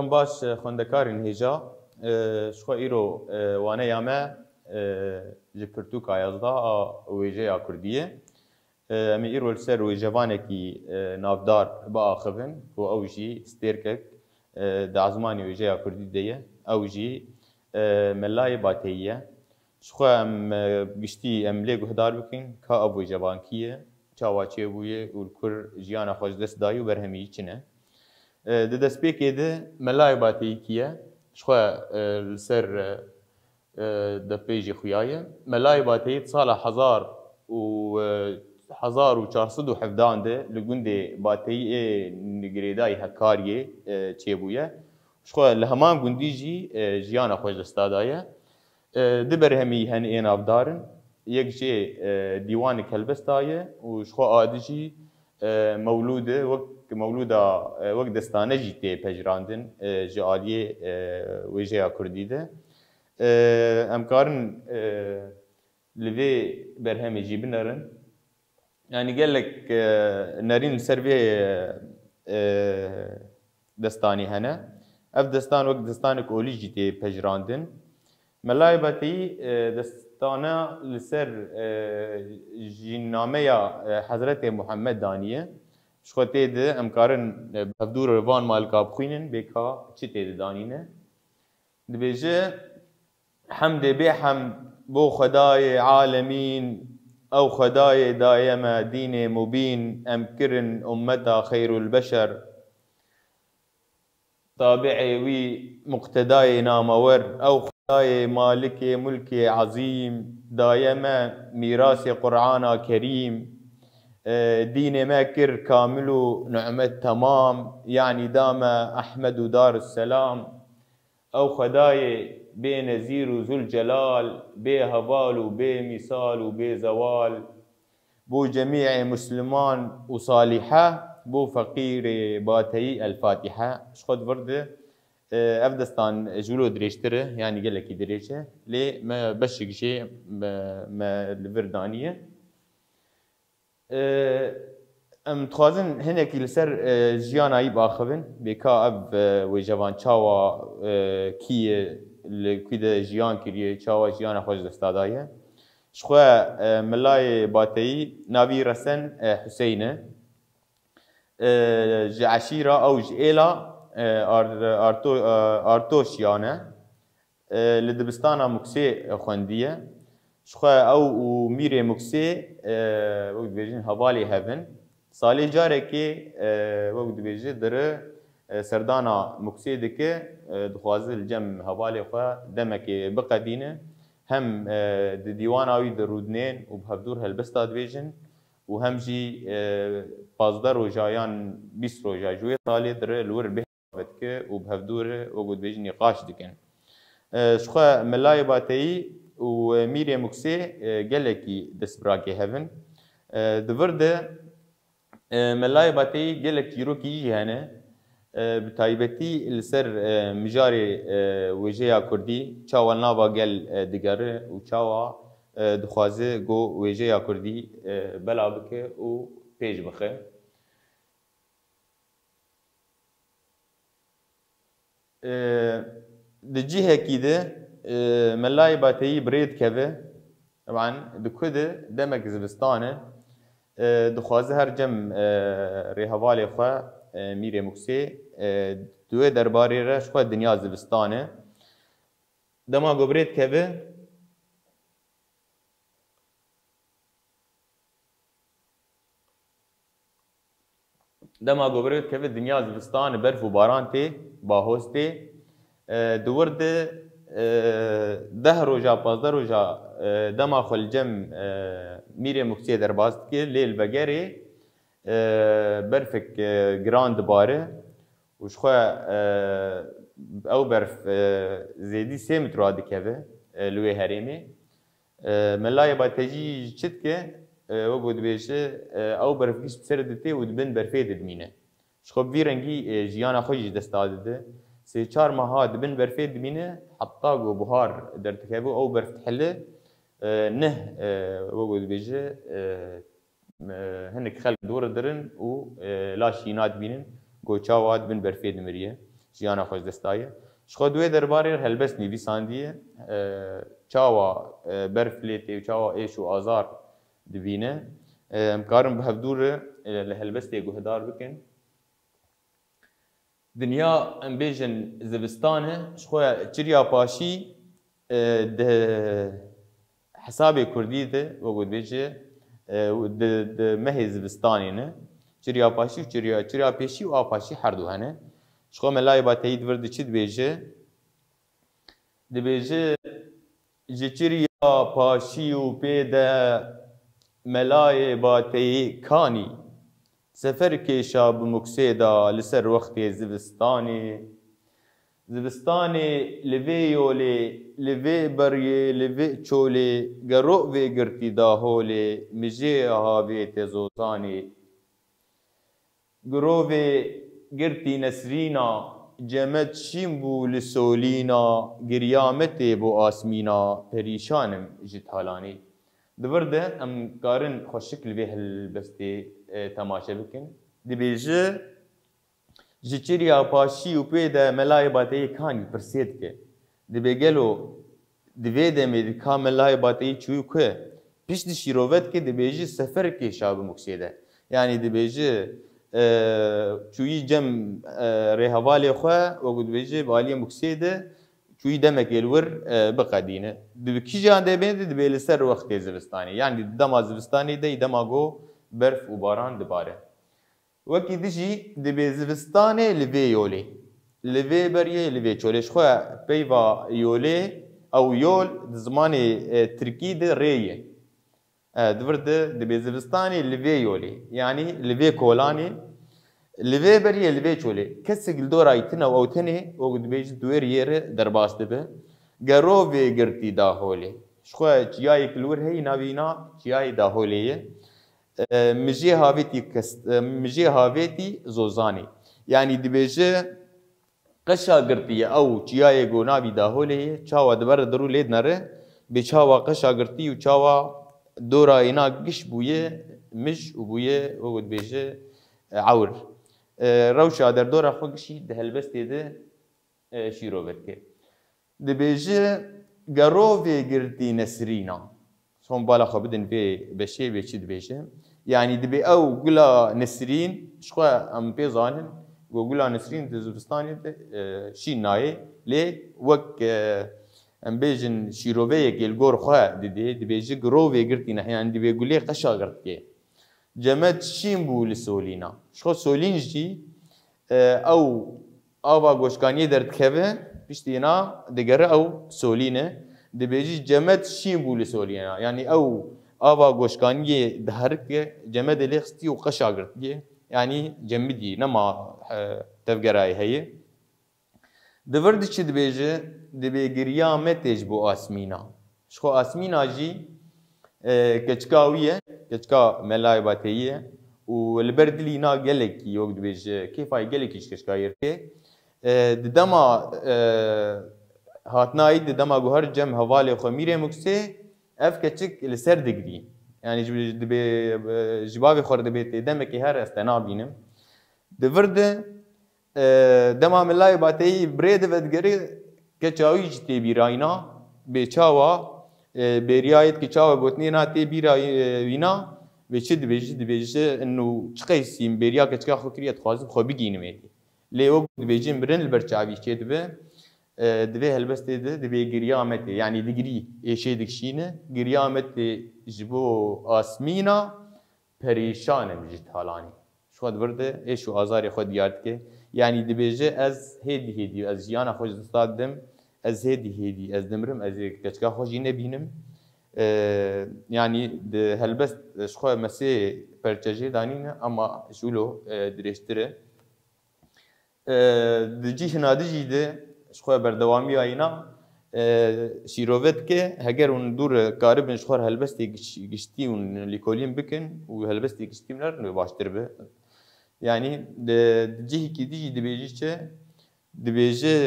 Rojdan baş xwendekarên hêja ji xwe îro waneya me ji pirtûka yazda a wêjeya Kurdiyê. Em ê îro li ser wêjevanekî navdar biaxivin ku ew jî stêrkek di ezmanê wêjeya Kurdî de ye. Ew jî Melayê Bateyî ye. Ji xwe em giştî em lê guhdar bikin ka ev wêjevan kî ye, çawa çêbûye û li kur jiyana xwe ji dest dayî û berhemî çi ne. Di destpêkê de Melayê Bateyî kî ye? Ji xwe li ser depêjê xuya ye. Melayê Bateyî sala 1417 de li gundê Bateyî ê girêdayî Hekariyê çêbûye. Ji xwe li heman gundî jî jiyana xwe ji desta daye. Di berhemî henê navdarin, yek jê dîwanek helbesta ye û ji xwe adî jî mewlûdê wek destane jî tê pejirandin ji aliyê wêjeya Kurdî de. Em karin li vê berhemê jî binerin. Yani gelek nerîn li ser vê destanê hene. Ev destan wek destanek olî jî tê pejirandin. Melayê Bateyî destana li ser jînnameya Hezretê Muhammed daniye. Ji xwe tê de em karin hevdûr van malika bixwînin bêka çi tê de danîne. Dibêje hemdê bêhemd bo Xwedayê alemîn ew Xwedayê daye me dînê mubîn em kirin ummeta xeyrul beşer tabi'ê wî muqtedayê namewer ew Xwedayê malikê mulkê ezîm daye me mîrasê Qur'ana kerîm dînê me kir kamil û ni'met temam yanî dame Ehmed û Darüsselam ew Xwedayê bênezîr û Zülcelal bêheval û bêmîsal û bêzewal bo cemî'ê Müslüman û salîhe bo feqîrê Bateyî el-Fatihe. Ji xwe divir de ev destan ji wilo dirêjtir e yanî gelekî dirêj e lê me beşek jê me li vir danîye. Em dixwazin hinekî li ser jiyana wî biaxivin bêka ev wêjevan çawa kî ye li kû de jiyan kiriye çawa jiyana xwe ji desta daye. Ji xwe Melayê Bateyî navî resen Hüseyn e. Ji eşîra ew ji êla Artoşiyan e. Li dibistana Muksê xwendiye. Ji xwe ew û Mîrê Muksê wek dibêjin hevalê hevin. Salê carekê wek dibêje dire serdana Muksê dike dixwaze li cem hevalê xwe demekê biqedîne. Hem di dîwana wî di rûdinên û bi hevdûr helbesta dibêjin û hem jî 15 roja yan 20 roja ji wê salê dire li wir bê dike û bi hevdûrê wek dibêjin nîqaş dikin. Ji xwe Melayê Bateyî û Mîrê Muksê gelekî destbirakê hevin. Di vir de Melayê Bateyî gelek çîrokî jî hene. Bi taybetî li ser mijarê wêjeya Kurdî çawa nava gel digere û çawa dixwaze got wêjeya Kurdî bela bike û pêş bixe. Di cihekî de Melayê Bateyî birê dikeve. Teban di ku de demek zivistan e. Dixwaze her cem rêhevalê xwe Mîrê Muksê di wê derbarê re ji xwe dinya zivistan e. Dema ku birê dikeve dinya zivistan e berf û baran tê bahoz tê. Di wir de 10 roja 15 roja dema xwe li cem Mîrê Muksê derbas dike lê li vegerê berfek giran dibare û ji xwe ew berf zêdî 3 metro dikeve li wê herêmê. Melayê Bateyî çi dike wek dibêje ew berfgîş bi serê dite û dibin berfê de dimîne. Ji xwe bi vî rengî jiyana xwe jî desta dide. 3-4 meha dibin berfê dimîne heta ku buhar derdikeve ew berf dihile neh wek dibêje hinek xelk dûr dirin û laşîna dibînin got çawa dibin berfê dimiriye. جیانا خوش دستایه شخو دوی درباره هلبست نویساندیه چاوا برف لیتی و چاوا ایش و آزار دبینه امکارم به هفدور لهلبستی گهدار بکن دنیا ام بیجن زبستانه شخو چریا پاشی ده حساب کردی ده وگود بیجه ده مه زبستانی نه چریا پاشی و چریا پیشی و آپاشی هر دو هنه شخو ملای با تایید ورده چی دبیجه دبیجه جچریا پاشی و پیده ملای با تایید کانی سفر کشا بمکسیدا لسر وقت زبستانی لوی یولی لوی بریه لوی چولی گرو وی گرتی داهولی مجی هاوی تزوزانی گرو وی گرتی نسرینا جمت شیمبو لسولینا گریامتی بو آسمینا پریشانم جتالانی دورده ام کارن خوشکل به هلبستی تماشا بکن دبیجه جچریا پاشی و پیدا ملای باتی کانی پرسید که دبیگلو دویده می دکا ملای باتی چوی که پیش شیروت که دبیجه سفر که شاب مکسیده یعنی دبیجه چوی جم رهوالی خواه و دبیجه بالی مکسیده چوی دمک الور بقدینه دبکی جان دبیده دبیل سر وقت زبستانی یعنی دما زبستانی ده دما گو برف و باران دباره وکی دیجی دبی زبستانی لوی یولی لوی بریه لوی چولش خواه پیوا یولی او یول زمان ترکی ده ریه دورده دبی زبستانی لوی یولی یعنی لوی کولانی لوی بریه لوی چولی کسی گلدور آیتنا و اوتنی و دبیج دویر یره درباسته به گرو وی گرتی داهولی شخواه چیای کلور هی ناوینا چیای داهولیه مجی هاویتی زوزانی یعنی دبیجه قشا گرتیه او چیای گوناوی داهولیه چاوا دبر درو لید نره به چاوا قشا گرتی و چاوا دورا اینا گش بویه مش و بویه و دبیجه عور روشا در دورا خوگشی ده هلبستی ده شیرو برکه دبیجه گروه گرتی نسرینا son bala xabidin vê beşê vê çi dibêje yani dibê ew gula nesrîn şixwe em pê zanin got gula nesrîn di zivistanê de şîn nayê lê wek em bêjin şîroveyekê li gor xwe didê dibêje girovê girtîne yani dibê gulê qeşa girtîye cemet şîn bû li solîna şixwe solîn jî ew ava goşkaniyê derdikeve piştîna digere ew solîne dibêjî cemet şîn bû li solîna yani ew ava goşkaniyê diherike cemet lê xistî û qeşa girtiye yani cemidî nema tevgerayê heye divir diçi dibêje dibê giriya metê ji bo asmîna ji xwe asmîna jî keçika wî ye keçika melayê bateyî ye û li ber dilîna gelekî yok dibêje kêfayê gelekî ji keçika yirke di dema هاتنایی دما گوهر جم حواله خمیره مکسی اف کچک لسر دگری یعنی جواب خورده بیت دم که هر استنا بینم دورد دما ملای باتی برید ودگری کچاوی جتی بیراینا به چاوا بریایت که چاوا گوتنی نا تی بیراینا به چه دبیجه انو چقیسیم بریا کچکا خوکریت خوازم خو بگینم ایدی لیو دبیجیم برن البرچاوی چه دبه دوی هلبستی ده دوی گریامتی یعنی دیگری ایشی دکشینه گریامتی جبو آسمینا پریشانم جت حالانی شود ورده ایشو آزاری خود یاد که یعنی دبیجه از هدی از جیانا خوش دستادم از هدی از دمرم از کچکا خوشی نبینم yani de helbest şoy mesê perçejê danîne ama şûlo dirêjtir e di cîhna dijî de şoy berdewamiya îna şîrovet ke heger hûn dûr karibin ji xwe helbestê giştî û lîkolîn bikin û helbestê giştî ne baştir be yani di cîhekî dijî dibêjî çi dibêje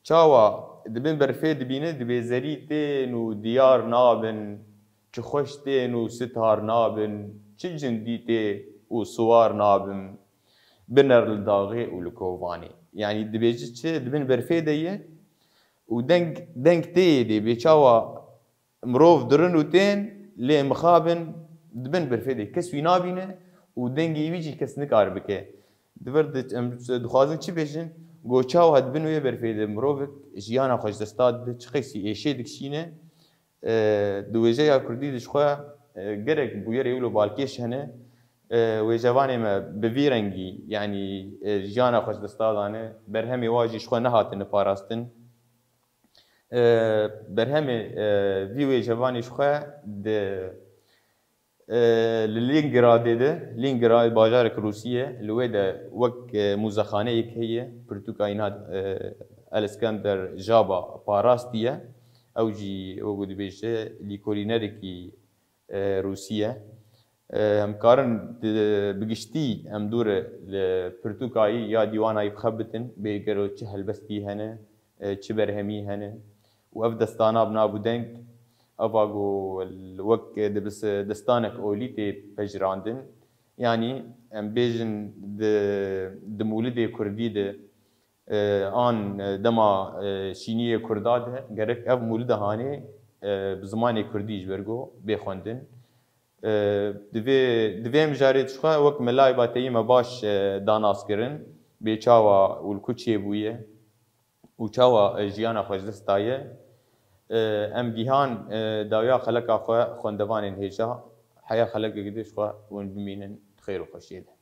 çawa dibin berfê dibîne dibê zerî tên û diyar nabin çi xweş tên û sitar nabin çi cindî tê û siwar nabin بنر الداغي والكوفاني يعني دبيجي تشي دبن برفيدية ودنك تي دي بيشاوا مروف درن وتين لي مخابن دبن برفيدي كس وينابينه ودنگي ويجي كس نكار بكي دبرد دخوازن چي بيجن گوچاو هاد بن وي برفيدي مروفك جيانا خوش دستاد چخيسي ايشي دكشينه دوجه یا کردی دشخوا گرک بویر یولو بالکیش هنه و جوانی ما بویرنگی یعنی جانا خوش دستادانه برهمی واجی شخوا نهاتن پاراستن برهمی وی جوانی شخوا د لینگراده ده لینگراد باجارک روسیه لوی ده وک موزخانه یک هیه پرتوکاینات الاسکندر جابا پاراستیه او جی او گودی بیشه لیکولینرکی روسیه هم کارن بگشتی هم دور لپرتوکایی یا دیوانایی بخبتن بیگرو چه هلبستی هنه چه برهمی هنه و اف دستانا بنابودنگ افاگو الوک دستانک اولیتی پجراندن يعني ام بيجن د مولد كردي د آن دما شینی کرداد گرک اف مولد هانی بزمان کردی جبرگو بخوندن دویم جاری تشخوا وقت ملای باتایی ما باش داناس کرن به چاوا ولکوچی بویه و چاوا جیانا خوش دستایه ام گیهان داویا خلق آخوا خوندوان هیچا حیا خلق گدیش خوا ون بمینن خیر و خوشیده